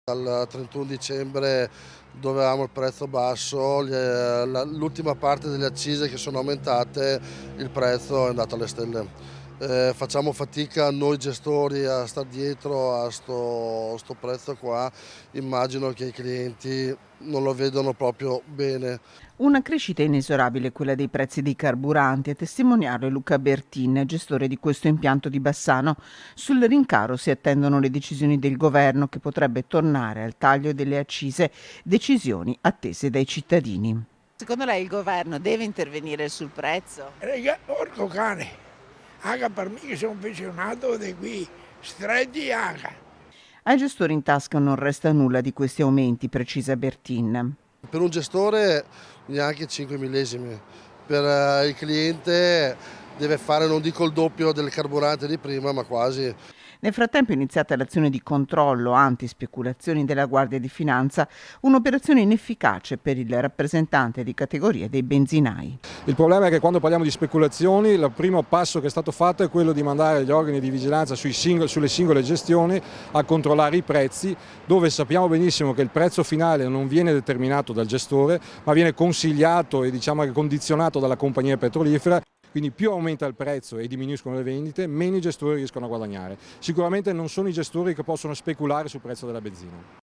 Dal 31 dicembre dove avevamo il prezzo basso, l'ultima parte delle accise che sono aumentate, il prezzo è andato alle stelle. Facciamo fatica noi gestori a star dietro a sto prezzo qua, immagino che i clienti non lo vedono proprio bene. Una crescita inesorabile quella dei prezzi dei carburanti, a testimoniare Luca Bertin, gestore di questo impianto di Bassano. Sul rincaro si attendono le decisioni del governo che potrebbe tornare al taglio delle accise, decisioni attese dai cittadini. Secondo lei il governo deve intervenire sul prezzo? Raga, porco cane, anche per me che sono pensionato di qui, stretti anche. Ai gestori in tasca non resta nulla di questi aumenti, precisa Bertin. Per un gestore neanche 5 millesimi, per il cliente deve fare non dico il doppio del carburante di prima, ma quasi. Nel frattempo è iniziata l'azione di controllo anti-speculazioni della Guardia di Finanza, un'operazione inefficace per il rappresentante di categoria dei benzinai. Il problema è che quando parliamo di speculazioni, il primo passo che è stato fatto è quello di mandare gli organi di vigilanza sulle singole gestioni a controllare i prezzi, dove sappiamo benissimo che il prezzo finale non viene determinato dal gestore, ma viene consigliato e condizionato dalla compagnia petrolifera. Quindi più aumenta il prezzo e diminuiscono le vendite, meno i gestori riescono a guadagnare. Sicuramente non sono i gestori che possono speculare sul prezzo della benzina.